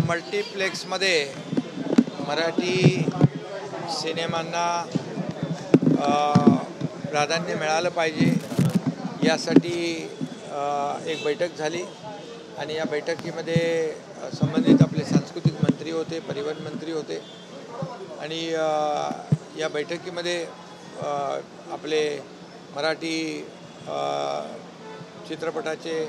मल्टिप्लेक्समध्ये मराठी सिनेमांना प्राधान्य मिळालं पाहिजे यासाठी एक बैठक झाली आणि या बैठकीमध्ये संबंधित आपले सांस्कृतिक मंत्री होते, परिवहन मंत्री होते आणि या बैठकीमध्ये आपले मराठी चित्रपटाचे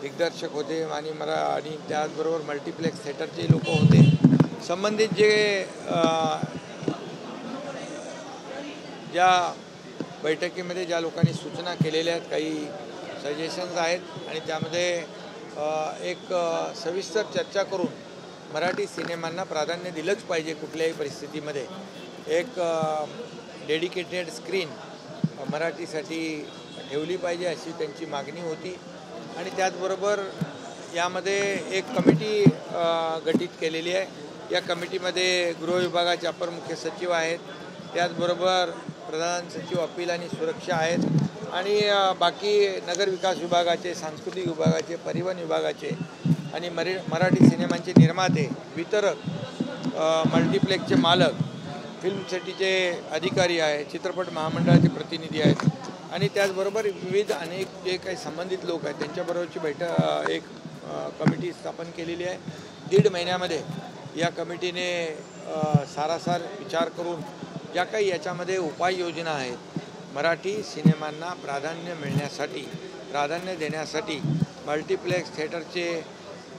दिग्दर्शक होते आणि त्याचबरोबर मल्टिप्लेक्स थिएटरचे लोक होते. संबंधित ज्या बैठकीमध्ये ज्या लोकांनी सूचना केलेल्या आहेत, काही सजेशन्स आहेत आणि त्यामध्ये एक सविस्तर चर्चा करून मराठी सिनेमांना प्राधान्य दिलंच पाहिजे. कुठल्याही परिस्थितीमध्ये एक डेडिकेटेड स्क्रीन मराठीसाठी ठेवली पाहिजे अशी त्यांची मागणी होती. आणि त्याचबरोबर यामध्ये एक कमिटी गठीत केलेली आहे. या कमिटीमध्ये गृह विभागाचे अपर मुख्य सचिव आहेत, त्याचबरोबर प्रधान सचिव अपील आणि सुरक्षा आहेत आणि बाकी नगरविकास विभागाचे, सांस्कृतिक विभागाचे, परिवहन विभागाचे आणि मराठी सिनेमांचे निर्माते, वितरक, मल्टिप्लेक्सचे मालक, फिल्म सिटीचे अधिकारी आहेत, चित्रपट महामंडळाचे प्रतिनिधी आहेत आणि त्याचबरोबर विविध अनेक जे काही संबंधित लोक आहेत त्यांच्याबरोबरची एक कमिटी स्थापन केलेली आहे. 1.5 महिन्यामध्ये या कमिटीने सारासार विचार करून ज्या काही याच्यामध्ये उपाययोजना आहेत, मराठी सिनेमांना प्राधान्य देण्यासाठी मल्टिप्लेक्स थिएटरचे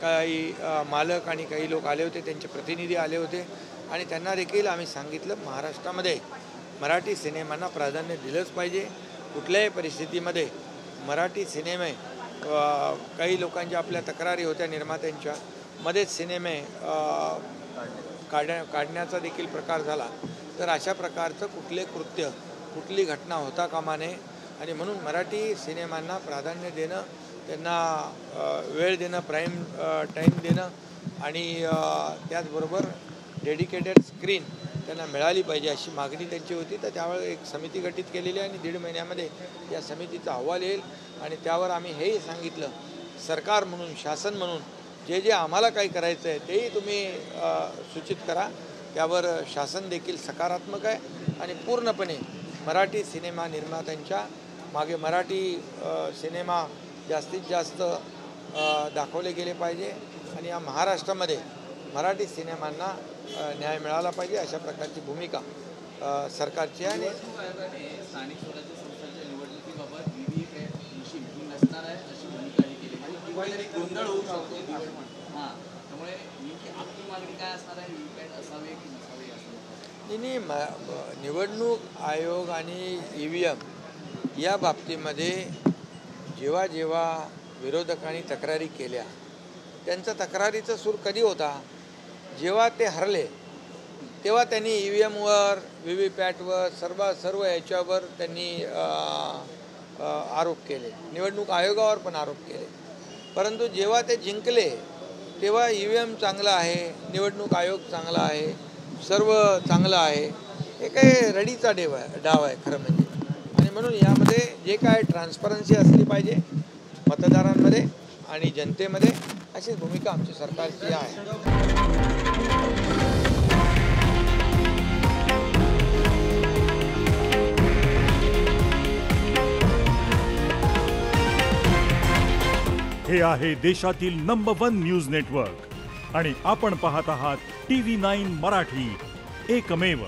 काही मालक आणि काही लोक आले होते, त्यांचे प्रतिनिधी आले होते आणि त्यांना देखील आम्ही सांगितलं महाराष्ट्रामध्ये मराठी सिनेमांना प्राधान्य दिलंच पाहिजे. कुठल्याही परिस्थितीमध्ये मराठी सिनेमे काही लोकांच्या आपल्या तक्रारी होत्या निर्मात्यांच्या मध्येच सिनेमे काढण्याचा देखील प्रकार झाला. तर अशा प्रकारचं कुठली घटना होता कामा नये आणि म्हणून मराठी सिनेमांना प्राधान्य देणं, त्यांना वेळ देणं, प्राईम टाईम देणं आणि त्याचबरोबर डेडिकेटेड स्क्रीन त्यांना मिळाली पाहिजे अशी मागणी त्यांची होती. तर त्यावेळेस एक समिती गठीत केलेली आहे आणि 1.5 महिन्यामध्ये या समितीचा अहवाल येईल आणि त्यावर आम्ही हेही सांगितलं, सरकार म्हणून, शासन म्हणून जे आम्हाला काही करायचं आहे तेही तुम्ही सूचित करा. त्यावर शासन देखील सकारात्मक आहे आणि पूर्णपणे मराठी सिनेमा निर्मात्यांच्या मागे मराठी सिनेमा जास्तीत जास्त दाखवले गेले पाहिजे आणि या महाराष्ट्रामध्ये मराठी सिनेमांना न्याय मिळाला पाहिजे अशा प्रकारची भूमिका सरकारची आहे. आणि स्थानिक स्वराज्य संस्थांच्या निवडणुकीबाबत व्हीव्हीपॅट मशीन ही नसणार आहे अशी भूमिका केली. गोंधळ होऊ शकतो. त्यामुळे नेमकी आपली मागणी काय असणार आहे? व्हीव्हीपॅट असावे की नसावे असं? नाही, निवडणूक आयोग आणि EVM या बाबतीमध्ये जेव्हा विरोधकांनी तक्रारी केल्या, त्यांचा तक्रारीचा सूर कधी होता? जेव्हा ते हरले तेव्हा त्यांनी EVMवर, व्हीव्हीपॅटवर, सर्व याच्यावर त्यांनी आरोप केले, निवडणूक आयोगावर पण आरोप केले. परंतु जेव्हा ते जिंकले तेव्हा EVM चांगला आहे, निवडणूक आयोग चांगला आहे, सर्व चांगलं आहे. हे काही रडीचा डाव आहे खरं म्हणजे. आणि म्हणून यामध्ये जे काय ट्रान्सपरन्सी असली पाहिजे मतदारांमध्ये आणि जनतेमध्ये, अशी भूमिका आमची सरकारची आहे. हे आहे देशातील नंबर 1 न्यूज नेटवर्क आणि आपण पाहत आहात TV9 मराठी, एकमेव.